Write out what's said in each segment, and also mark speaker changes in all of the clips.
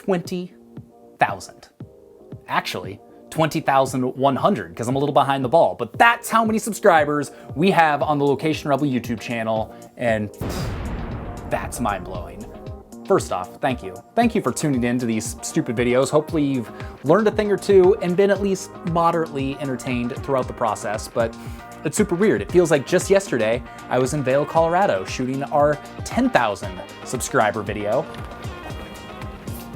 Speaker 1: 20,000. Actually, 20,100 because I'm a little behind the ball, but that's how many subscribers we have on the Location Rebel YouTube channel, and that's mind-blowing. First off, thank you. Thank you for tuning in to these stupid videos. Hopefully you've learned a thing or two and been at least moderately entertained throughout the process, but it's super weird. It feels like just yesterday I was in Vail, Colorado shooting our 10,000 subscriber video.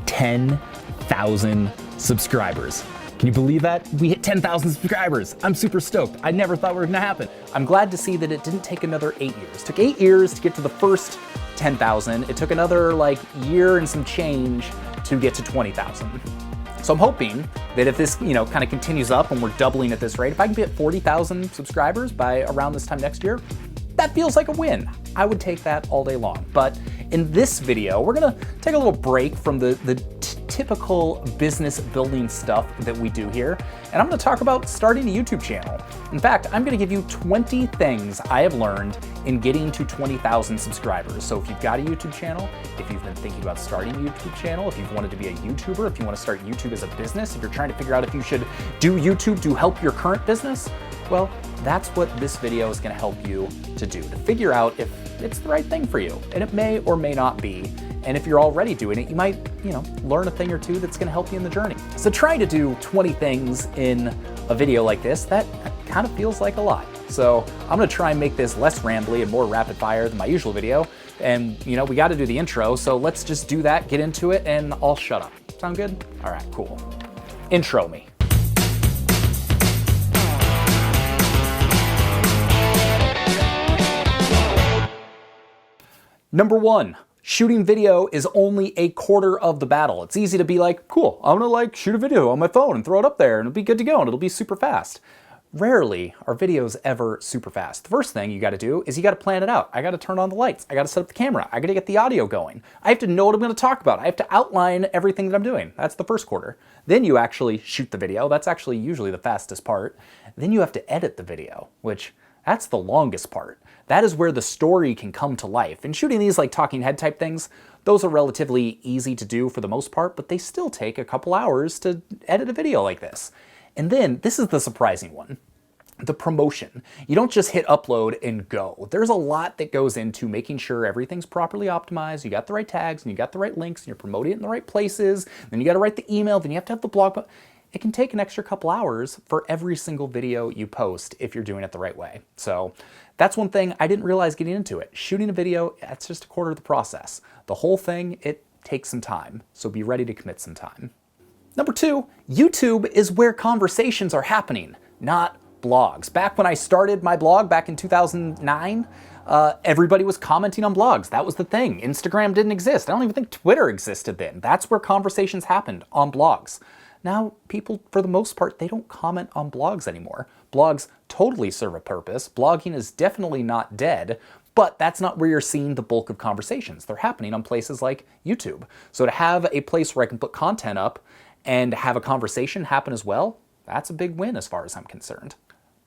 Speaker 1: 10,000 subscribers. Can you believe that? We hit 10,000 subscribers. I'm super stoked. I never thought it was gonna happen. I'm glad to see that it didn't take another 8 years. It took 8 years to get to the first 10,000. It took another year and some change to get to 20,000. So I'm hoping that if this, kind of continues up and we're doubling at this rate, if I can be at 40,000 subscribers by around this time next year, that feels like a win. I would take that all day long. But in this video, we're gonna take a little break from the typical business building stuff that we do here, and I'm gonna talk about starting a YouTube channel. In fact, I'm gonna give you 20 things I have learned in getting to 20,000 subscribers. So if you've got a YouTube channel, if you've been thinking about starting a YouTube channel, if you've wanted to be a YouTuber, if you wanna start YouTube as a business, if you're trying to figure out if you should do YouTube to help your current business, well, that's what this video is gonna help you to do, to figure out if it's the right thing for you. And it may or may not be. And if you're already doing it, you might, learn a thing or two that's gonna help you in the journey. So trying to do 20 things in a video like this, that kind of feels like a lot. So I'm gonna try and make this less rambly and more rapid fire than my usual video. And we gotta do the intro, so let's just do that, get into it, and I'll shut up. Sound good? All right, cool. Intro me. Number one, shooting video is only a quarter of the battle. It's easy to be like, cool, I'm gonna shoot a video on my phone and throw it up there and it'll be good to go and it'll be super fast. Rarely are videos ever super fast. The first thing you gotta do is you gotta plan it out. I gotta turn on the lights. I gotta set up the camera. I gotta get the audio going. I have to know what I'm gonna talk about. I have to outline everything that I'm doing. That's the first quarter. Then you actually shoot the video. That's actually usually the fastest part. Then you have to edit the video, which that's the longest part. That is where the story can come to life. And shooting these talking head type things, those are relatively easy to do for the most part, but they still take a couple hours to edit a video like this. And then, this is the surprising one, the promotion. You don't just hit upload and go. There's a lot that goes into making sure everything's properly optimized, you got the right tags, and you got the right links, and you're promoting it in the right places, then you gotta write the email, then you have to have the blog post. It can take an extra couple hours for every single video you post if you're doing it the right way. So that's one thing I didn't realize getting into it. Shooting a video, that's just a quarter of the process. The whole thing, it takes some time, so be ready to commit some time. Number two, YouTube is where conversations are happening, not blogs. Back when I started my blog back in 2009, everybody was commenting on blogs. That was the thing. Instagram didn't exist. I don't even think Twitter existed then. That's where conversations happened, on blogs. Now, people, for the most part, they don't comment on blogs anymore. Blogs totally serve a purpose. Blogging is definitely not dead, but that's not where you're seeing the bulk of conversations. They're happening on places like YouTube. So to have a place where I can put content up and have a conversation happen as well, that's a big win as far as I'm concerned.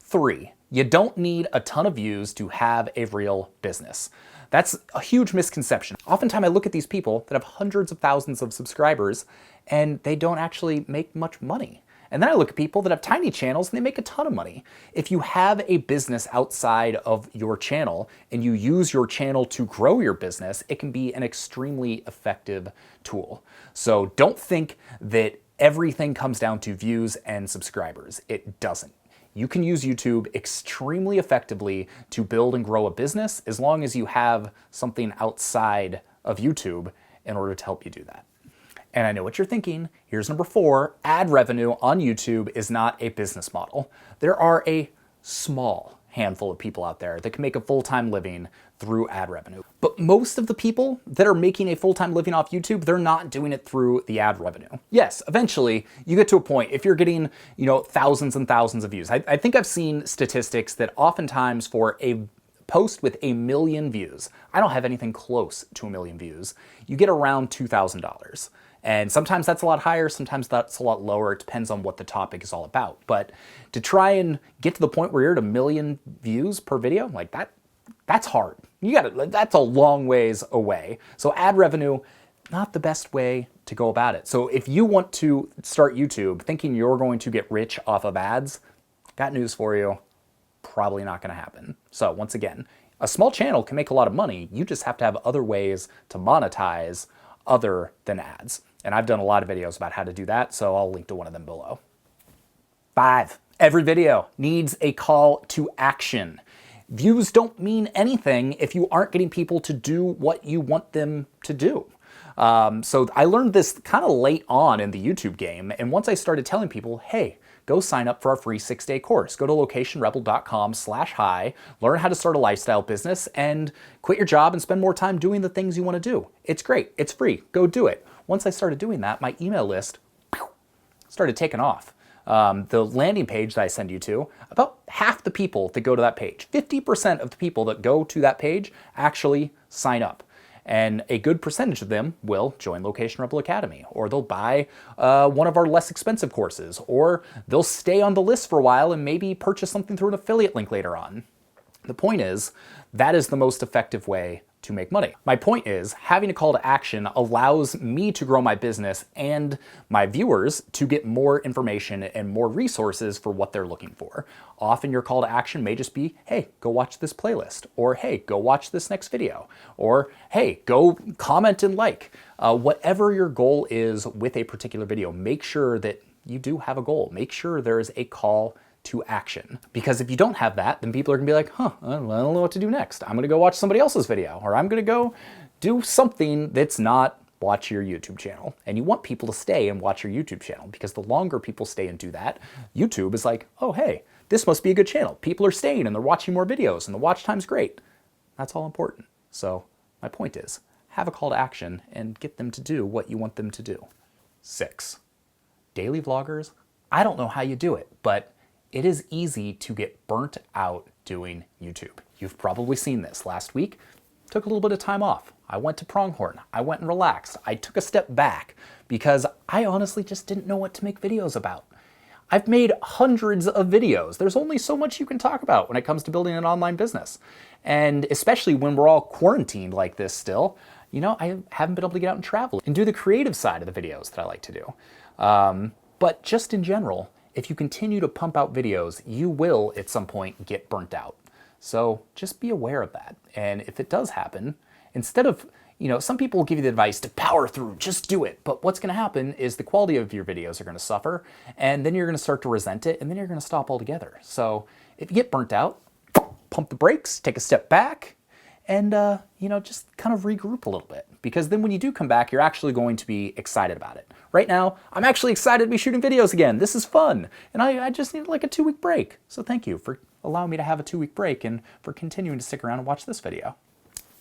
Speaker 1: 3, you don't need a ton of views to have a real business. That's a huge misconception. Oftentimes I look at these people that have hundreds of thousands of subscribers and they don't actually make much money. And then I look at people that have tiny channels and they make a ton of money. If you have a business outside of your channel and you use your channel to grow your business, it can be an extremely effective tool. So don't think that everything comes down to views and subscribers. It doesn't. You can use YouTube extremely effectively to build and grow a business as long as you have something outside of YouTube in order to help you do that. And I know what you're thinking. Here's number 4. Ad revenue on YouTube is not a business model. There are a small handful of people out there that can make a full-time living through ad revenue. But most of the people that are making a full-time living off YouTube, they're not doing it through the ad revenue. Yes, eventually you get to a point, if you're getting, thousands and thousands of views. I think I've seen statistics that oftentimes for a post with 1 million views, I don't have anything close to 1 million views, you get around $2,000. And sometimes that's a lot higher, sometimes that's a lot lower. It depends on what the topic is all about. But to try and get to the point where you're at 1 million views per video, like that's hard. That's a long ways away. So ad revenue, not the best way to go about it. So if you want to start YouTube thinking you're going to get rich off of ads, got news for you, probably not going to happen. So once again, a small channel can make a lot of money. You just have to have other ways to monetize other than ads. And I've done a lot of videos about how to do that, so I'll link to one of them below. 5, every video needs a call to action. Views don't mean anything if you aren't getting people to do what you want them to do. So I learned this kind of late on in the YouTube game, and once I started telling people, hey, go sign up for our free 6-day course. Go to locationrebel.com/hi, learn how to start a lifestyle business, and quit your job and spend more time doing the things you want to do. It's great. It's free. Go do it. Once I started doing that, my email list started taking off. The landing page that I send you to, about half the people that go to that page, 50% of the people that go to that page actually sign up. And a good percentage of them will join Location Rebel Academy, or they'll buy one of our less expensive courses, or they'll stay on the list for a while and maybe purchase something through an affiliate link later on. The point is, that is the most effective way to make money. My point is, having a call to action allows me to grow my business and my viewers to get more information and more resources for what they're looking for. Often your call to action may just be, hey, go watch this playlist, or hey, go watch this next video, or hey, go comment and like. Whatever your goal is with a particular video, make sure that you do have a goal. Make sure there is a call to action. Because if you don't have that, then people are gonna be like, I don't know what to do next. I'm gonna go watch somebody else's video, or I'm gonna go do something that's not watch your YouTube channel. And you want people to stay and watch your YouTube channel, because the longer people stay and do that, YouTube is like, oh, hey, this must be a good channel. People are staying and they're watching more videos and the watch time's great. That's all important. So my point is, have a call to action and get them to do what you want them to do. 6, daily vloggers. I don't know how you do it, but it is easy to get burnt out doing YouTube. You've probably seen this. Last week, took a little bit of time off. I went to Pronghorn. I went and relaxed. I took a step back because I honestly just didn't know what to make videos about. I've made hundreds of videos. There's only so much you can talk about when it comes to building an online business. And especially when we're all quarantined like this still, you know, I haven't been able to get out and travel and do the creative side of the videos that I like to do. But just in general, if you continue to pump out videos, you will at some point get burnt out. So just be aware of that. And if it does happen, instead of, you know, some people will give you the advice to power through, just do it. But what's going to happen is the quality of your videos are going to suffer, and then you're going to start to resent it, and then you're going to stop altogether. So if you get burnt out, pump the brakes, take a step back, and, you know, just kind of regroup a little bit. Because then when you do come back, you're actually going to be excited about it. Right now, I'm actually excited to be shooting videos again. This is fun. And I just need like a 2-week break. So thank you for allowing me to have a 2-week break and for continuing to stick around and watch this video.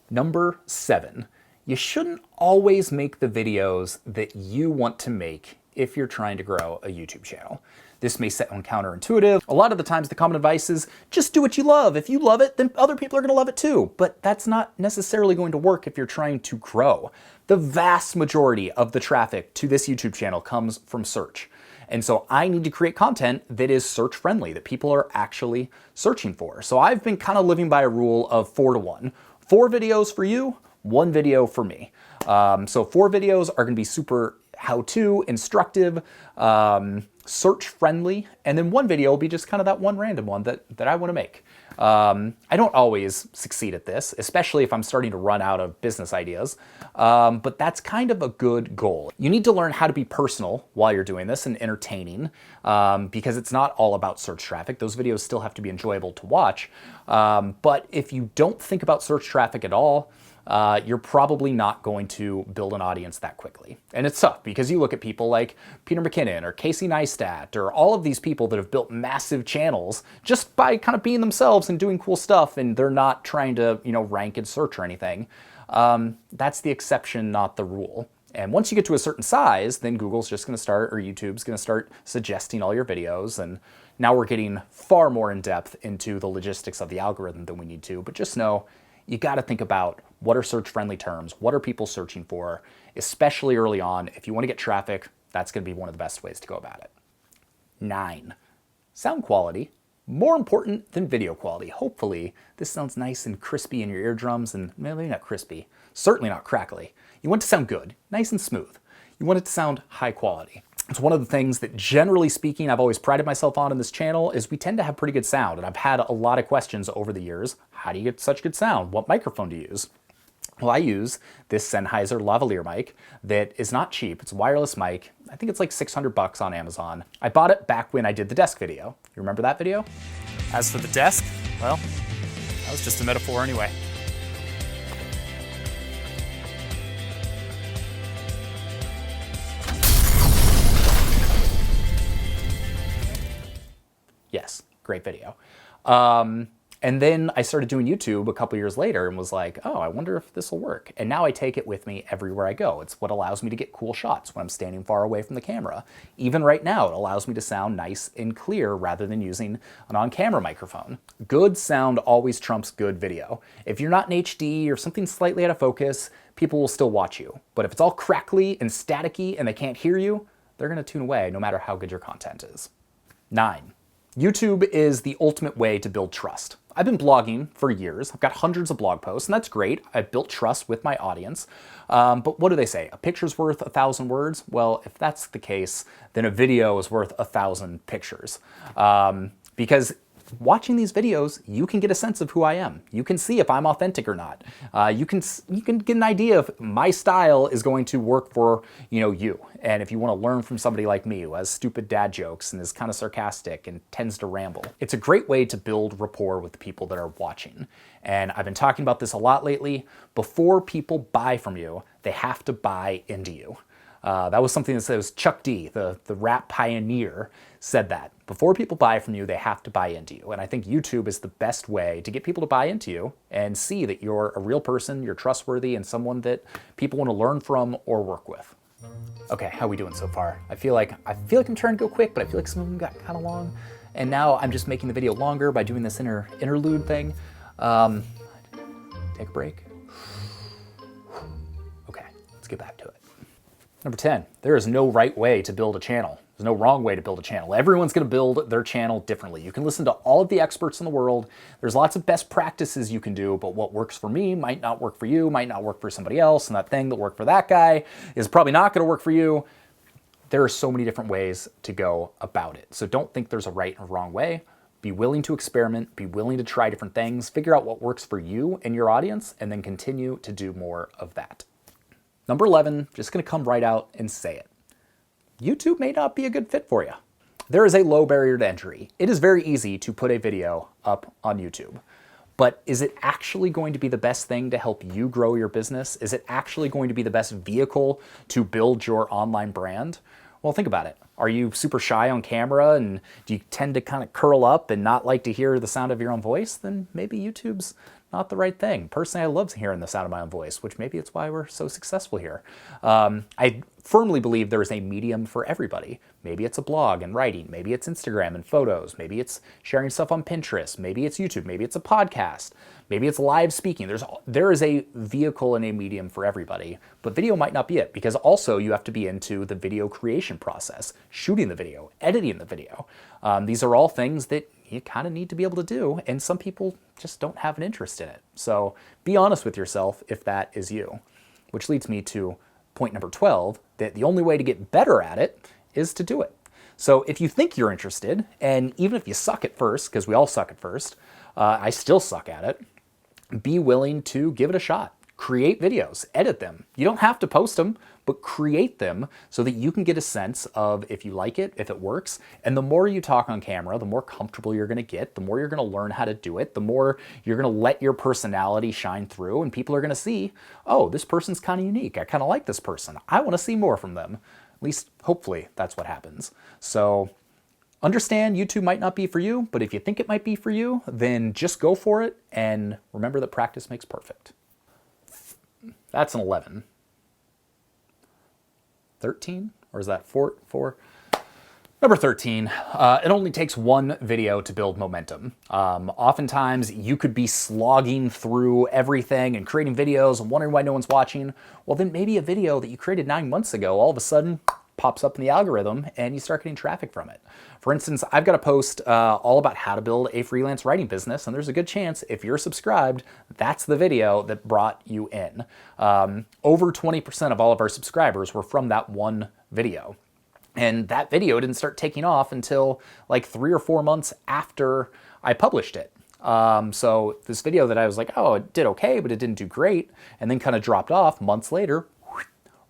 Speaker 1: Number 7, you shouldn't always make the videos that you want to make if you're trying to grow a YouTube channel. This may sound counterintuitive. A lot of the times the common advice is just do what you love. If you love it, then other people are going to love it too. But that's not necessarily going to work if you're trying to grow. The vast majority of the traffic to this YouTube channel comes from search. And so I need to create content that is search friendly, that people are actually searching for. So I've been kind of living by a rule of 4-to-1. 4 videos for you, 1 video for me. So 4 videos are going to be super how-to, instructive, search friendly, and then 1 video will be just kind of that one random one that I want to make. I don't always succeed at this, especially if I'm starting to run out of business ideas, but that's kind of a good goal. You need to learn how to be personal while you're doing this and entertaining, because it's not all about search traffic. Those videos still have to be enjoyable to watch, but if you don't think about search traffic at all, you're probably not going to build an audience that quickly. And it's tough because you look at people like Peter McKinnon or Casey Neistat or all of these people that have built massive channels just by kind of being themselves and doing cool stuff, and they're not trying to, you know, rank and search or anything. That's the exception, not the rule. And once you get to a certain size, then Google's just going to start, or YouTube's going to start suggesting all your videos. And now we're getting far more in depth into the logistics of the algorithm than we need to. But just know, you got to think about what are search-friendly terms, what are people searching for, especially early on. If you want to get traffic, that's going to be one of the best ways to go about it. 9, sound quality, more important than video quality. Hopefully, this sounds nice and crispy in your eardrums, and maybe not crispy, certainly not crackly. You want it to sound good, nice and smooth. You want it to sound high quality. It's one of the things that, generally speaking, I've always prided myself on in this channel is we tend to have pretty good sound. And I've had a lot of questions over the years. How do you get such good sound? What microphone do you use? Well, I use this Sennheiser lavalier mic that is not cheap. It's a wireless mic. I think it's like 600 bucks on Amazon. I bought it back when I did the desk video. You remember that video?
Speaker 2: As for the desk, well, that was just a metaphor anyway.
Speaker 1: Yes, great video. And then I started doing YouTube a couple years later and was like, oh, I wonder if this will work. And now I take it with me everywhere I go. It's what allows me to get cool shots when I'm standing far away from the camera. Even right now, it allows me to sound nice and clear rather than using an on-camera microphone. Good sound always trumps good video. If you're not in HD or something slightly out of focus, people will still watch you. But if it's all crackly and staticky and they can't hear you, they're gonna tune away no matter how good your content is. 9. YouTube is the ultimate way to build trust. I've been blogging for years. I've got hundreds of blog posts, and that's great. I've built trust with my audience. But what do they say? A picture's worth 1,000 words? Well, if that's the case, then a video is worth 1,000 pictures. Because watching these videos, you can get a sense of who I am. You can see if I'm authentic or not. You can get an idea if my style is going to work for you. And if you want to learn from somebody like me who has stupid dad jokes and is kind of sarcastic and tends to ramble. It's a great way to build rapport with the people that are watching. And I've been talking about this a lot lately. Before people buy from you, they have to buy into you. That was something that says Chuck D, the rap pioneer, said that. Before people buy from you, they have to buy into you. And I think YouTube is the best way to get people to buy into you and see that you're a real person, you're trustworthy, and someone that people want to learn from or work with. Okay, how are we doing so far? I feel like I'm trying to go quick, but I feel like some of them got kind of long. And now I'm just making the video longer by doing this interlude thing. Take a break. Okay, let's get back to it. Number 10, there is no right way to build a channel. There's no wrong way to build a channel. Everyone's going to build their channel differently. You can listen to all of the experts in the world. There's lots of best practices you can do, but what works for me might not work for you, might not work for somebody else, and that thing that worked for that guy is probably not going to work for you. There are so many different ways to go about it. So don't think there's a right or wrong way. Be willing to experiment, be willing to try different things, figure out what works for you and your audience, and then continue to do more of that. Number 11, just going to come right out and say it. YouTube may not be a good fit for you. There is a low barrier to entry. It is very easy to put a video up on YouTube. But is it actually going to be the best thing to help you grow your business? Is it actually going to be the best vehicle to build your online brand? Well, think about it. Are you super shy on camera and do you tend to kind of curl up and not like to hear the sound of your own voice? Then maybe YouTube's not the right thing. Personally, I love hearing the sound of my own voice, which maybe it's why we're so successful here. I firmly believe there is a medium for everybody. Maybe it's a blog and writing. Maybe it's Instagram and photos. Maybe it's sharing stuff on Pinterest. Maybe it's YouTube. Maybe it's a podcast. Maybe it's live speaking. There is a vehicle and a medium for everybody, but video might not be it because also you have to be into the video creation process, shooting the video, editing the video. These are all things that you kind of need to be able to do, and some people just don't have an interest in it. So be honest with yourself if that is you. Which leads me to point number 12, that the only way to get better at it is to do it. So if you think you're interested, and even if you suck at first, because we all suck at first, I still suck at it, be willing to give it a shot. Create videos, edit them. You don't have to post them, but create them so that you can get a sense of if you like it, if it works. And the more you talk on camera, the more comfortable you're gonna get, the more you're gonna learn how to do it, the more you're gonna let your personality shine through, and people are gonna see, oh, this person's kind of unique. I kind of like this person. I wanna see more from them. At least, hopefully, that's what happens. So understand YouTube might not be for you, but if you think it might be for you, then just go for it, and remember that practice makes perfect. That's an 11. 13? Or is that 4? Number 13, it only takes one video to build momentum. Oftentimes, you could be slogging through everything and creating videos and wondering why no one's watching. Well, then maybe a video that you created 9 months ago, all of a sudden, pops up in the algorithm and you start getting traffic from it. For instance, I've got a post all about how to build a freelance writing business, and there's a good chance if you're subscribed, that's the video that brought you in. Over 20% of all of our subscribers were from that one video. And that video didn't start taking off until like 3 or 4 months after I published it. So this video that I was like, oh, it did okay, but it didn't do great, and then kind of dropped off months later,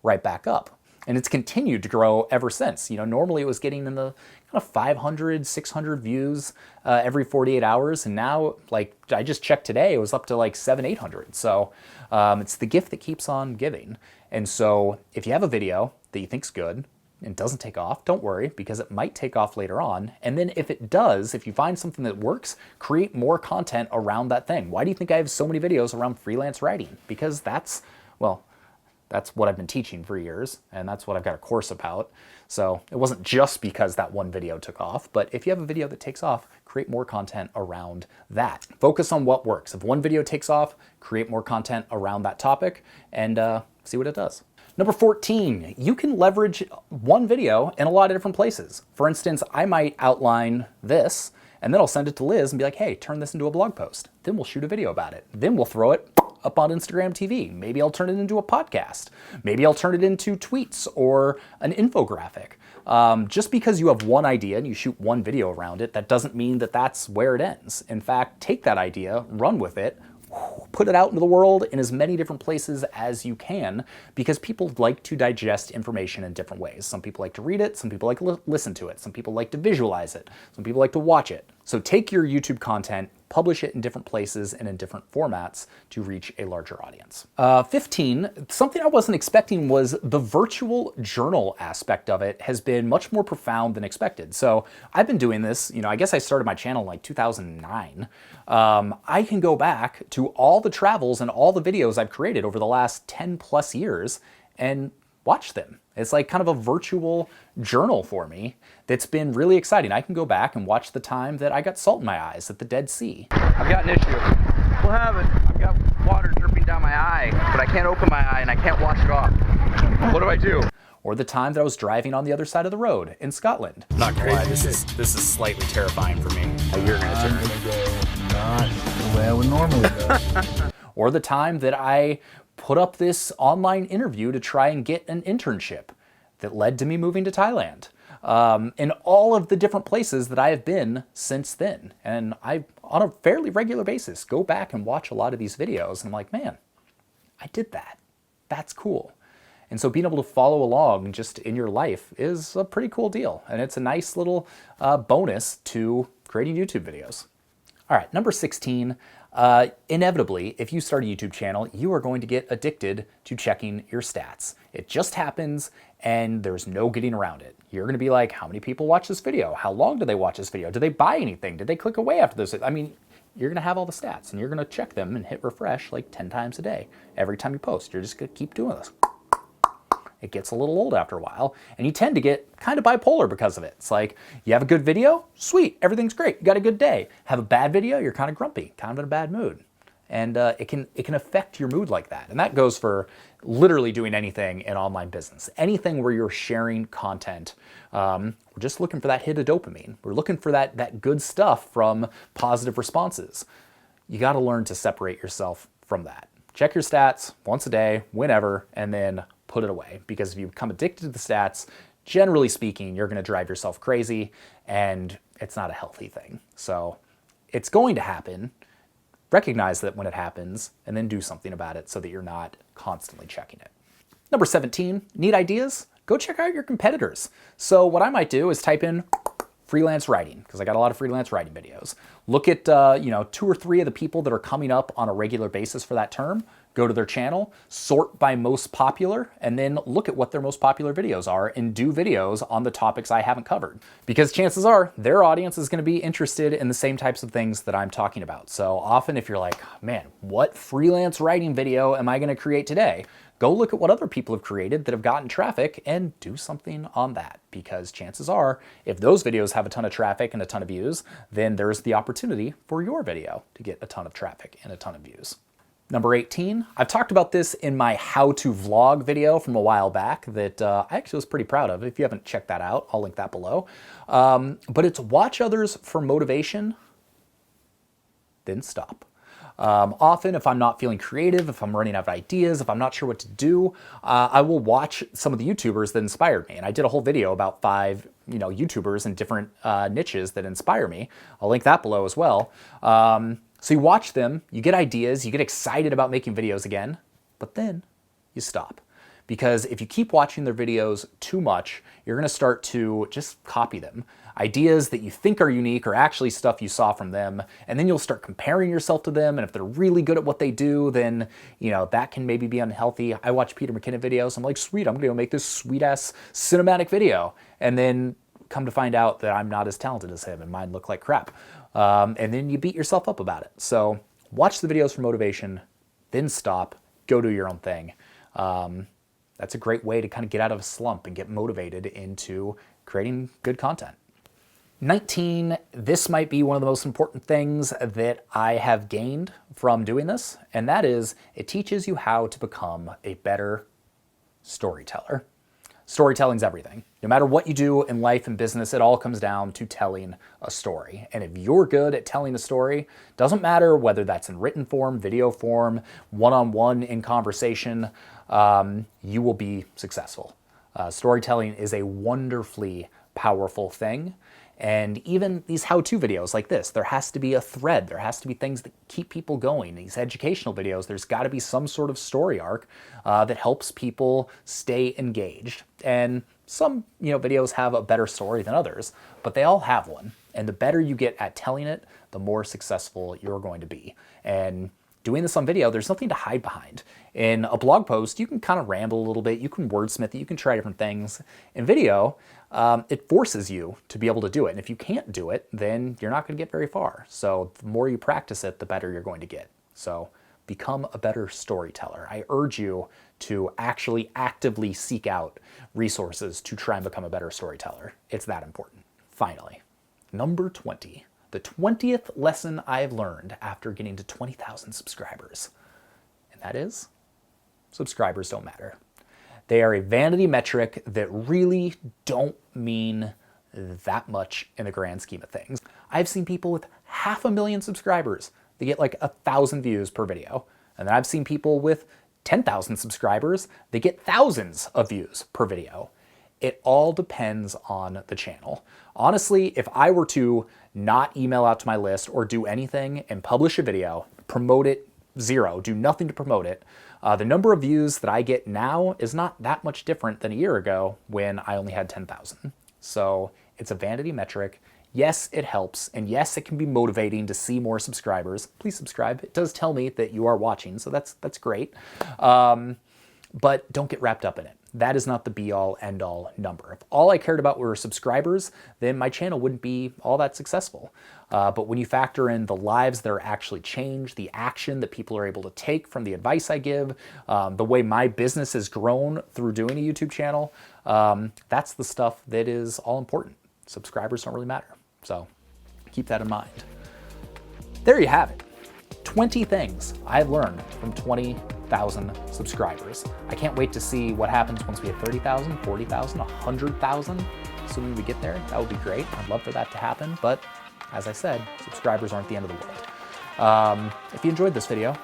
Speaker 1: right back up. And it's continued to grow ever since. You know, normally it was getting in the kind of 500, 600 views every 48 hours. And now, like, I just checked today, it was up to like 700, 800. So it's the gift that keeps on giving. And so if you have a video that you think's good and doesn't take off, don't worry, because it might take off later on. And then if it does, if you find something that works, create more content around that thing. Why do you think I have so many videos around freelance writing? Because that's what I've been teaching for years, and that's what I've got a course about. So it wasn't just because that one video took off, but if you have a video that takes off, create more content around that. Focus on what works. If one video takes off, create more content around that topic and see what it does. Number 14, you can leverage one video in a lot of different places. For instance, I might outline this, and then I'll send it to Liz and be like, hey, turn this into a blog post. Then we'll shoot a video about it. Then we'll throw it up on Instagram TV. Maybe I'll turn it into a podcast. Maybe I'll turn it into tweets or an infographic. Just because you have one idea and you shoot one video around it, that doesn't mean that that's where it ends. In fact, take that idea, run with it, put it out into the world in as many different places as you can, because people like to digest information in different ways. Some people like to read it, some people like to listen to it, some people like to visualize it, some people like to watch it. So take your YouTube content, publish it in different places and in different formats to reach a larger audience. 15, something I wasn't expecting was the virtual journal aspect of it has been much more profound than expected. So I've been doing this, I guess I started my channel in like 2009. I can go back to all the travels and all the videos I've created over the last 10 plus years and watch them. It's like kind of a virtual journal for me that's been really exciting. I can go back and watch the time that I got salt in my eyes at the Dead Sea.
Speaker 3: I've got an issue. What happened? I've got water dripping down my eye, but I can't open my eye and I can't wash it off. What do I do?
Speaker 1: Or the time that I was driving on the other side of the road in Scotland.
Speaker 2: Not gonna lie, this is slightly terrifying for me.
Speaker 1: You're gonna turn.
Speaker 4: I'm gonna go not the way I would normally go.
Speaker 1: Or the time that I put up this online interview to try and get an internship that led to me moving to Thailand. In all of the different places that I have been since then. And I, on a fairly regular basis, go back and watch a lot of these videos and I'm like, man, I did that. That's cool. And so being able to follow along just in your life is a pretty cool deal. And it's a nice little bonus to creating YouTube videos. All right, number 16, inevitably, if you start a YouTube channel, you are going to get addicted to checking your stats. It just happens and there's no getting around it. You're gonna be like, how many people watch this video? How long do they watch this video? Do they buy anything? Did they click away after this? I mean, you're gonna have all the stats and you're gonna check them and hit refresh like 10 times a day. Every time you post, you're just gonna keep doing this. It gets a little old after a while, and you tend to get kind of bipolar because of it. It's like, you have a good video, sweet, everything's great, you got a good day. Have a bad video, you're kind of grumpy, kind of in a bad mood. And it can affect your mood like that. And that goes for literally doing anything in online business. Anything where you're sharing content. We're just looking for that hit of dopamine. We're looking for that good stuff from positive responses. You got to learn to separate yourself from that. Check your stats once a day, whenever, and then put it away. Because if you become addicted to the stats, generally speaking, you're going to drive yourself crazy, and it's not a healthy thing. So it's going to happen. Recognize that when it happens, and then do something about it so that you're not constantly checking it. Number 17, need ideas? Go check out your competitors. So what I might do is type in freelance writing, because I got a lot of freelance writing videos. Look at 2 or 3 of the people that are coming up on a regular basis for that term. Go to their channel, sort by most popular, and then look at what their most popular videos are and do videos on the topics I haven't covered. Because chances are their audience is going to be interested in the same types of things that I'm talking about. So often if you're like, man, what freelance writing video am I going to create today? Go look at what other people have created that have gotten traffic and do something on that. Because chances are, if those videos have a ton of traffic and a ton of views, then there's the opportunity for your video to get a ton of traffic and a ton of views. Number 18, I've talked about this in my how to vlog video from a while back that I actually was pretty proud of. If you haven't checked that out, I'll link that below. But it's watch others for motivation, then stop. Often, if I'm not feeling creative, if I'm running out of ideas, if I'm not sure what to do, I will watch some of the YouTubers that inspired me. And I did a whole video about 5, YouTubers in different niches that inspire me. I'll link that below as well. So you watch them, you get ideas, you get excited about making videos again, but then you stop. Because if you keep watching their videos too much, you're gonna start to just copy them. Ideas that you think are unique are actually stuff you saw from them, and then you'll start comparing yourself to them, and if they're really good at what they do, then that can maybe be unhealthy. I watch Peter McKinnon videos, I'm like, sweet, I'm gonna go make this sweet-ass cinematic video, and then come to find out that I'm not as talented as him, and mine look like crap. And then you beat yourself up about it. So watch the videos for motivation, then stop, go do your own thing. That's a great way to kind of get out of a slump and get motivated into creating good content. 19, this might be one of the most important things that I have gained from doing this, and that is it teaches you how to become a better storyteller. Storytelling's everything. No matter what you do in life and business, it all comes down to telling a story. And if you're good at telling a story, doesn't matter whether that's in written form, video form, one-on-one in conversation, you will be successful. Storytelling is a wonderfully powerful thing. And even these how-to videos like this, there has to be a thread. There has to be things that keep people going. These educational videos, there's got to be some sort of story arc that helps people stay engaged. And some videos have a better story than others, but they all have one. And the better you get at telling it, the more successful you're going to be. And doing this on video, there's nothing to hide behind. In a blog post, you can kind of ramble a little bit, you can wordsmith it, you can try different things. In video, it forces you to be able to do it. And if you can't do it, then you're not going to get very far. So the more you practice it, the better you're going to get. So become a better storyteller. I urge you to actually actively seek out resources to try and become a better storyteller. It's that important. Finally, number 20. The 20th lesson I've learned after getting to 20,000 subscribers. And that is, subscribers don't matter. They are a vanity metric that really don't mean that much in the grand scheme of things. I've seen people with 500,000 subscribers. They get like 1,000 views per video. And then I've seen people with 10,000 subscribers. They get thousands of views per video. It all depends on the channel. Honestly, if I were to not email out to my list or do anything and publish a video, promote it, 0, do nothing to promote it, the number of views that I get now is not that much different than a year ago when I only had 10,000. So it's a vanity metric. Yes, it helps, and yes, it can be motivating to see more subscribers. Please subscribe. It does tell me that you are watching, so that's great. But don't get wrapped up in it. That is not the be-all, end-all number. If all I cared about were subscribers, then my channel wouldn't be all that successful. But when you factor in the lives that are actually changed, the action that people are able to take from the advice I give, the way my business has grown through doing a YouTube channel, that's the stuff that is all important. Subscribers don't really matter. So keep that in mind. There you have it. 20 things I've learned from 20,000 subscribers. I can't wait to see what happens once we hit 30,000, 40,000, 100,000. Assuming we get there, that would be great. I'd love for that to happen, but as I said, subscribers aren't the end of the world. If you enjoyed this video,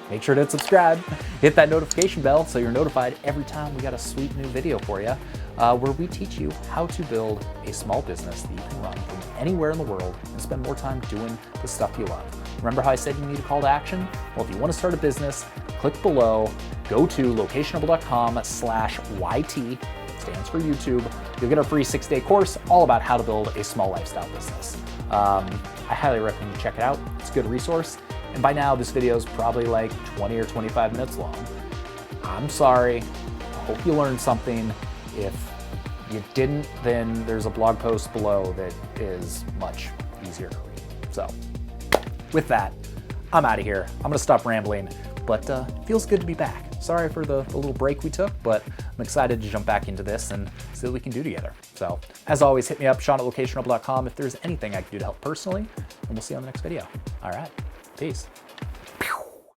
Speaker 1: make sure to hit subscribe, hit that notification bell so you're notified every time we got a sweet new video for you, where we teach you how to build a small business that you can run from anywhere in the world and spend more time doing the stuff you love. Remember how I said you need a call to action? Well, if you want to start a business, click below, go to locationable.com/YT, stands for YouTube. You'll get our free 6-day course all about how to build a small lifestyle business. I highly recommend you check it out. It's a good resource. And by now, this video is probably like 20 or 25 minutes long. I'm sorry. I hope you learned something. If you didn't, then there's a blog post below that is much easier to read. So with that, I'm out of here. I'm gonna stop rambling, but it feels good to be back. Sorry for the little break we took, but I'm excited to jump back into this and see what we can do together. So as always, hit me up, Sean at locationable.com if there's anything I can do to help personally, and we'll see you on the next video. All right, peace.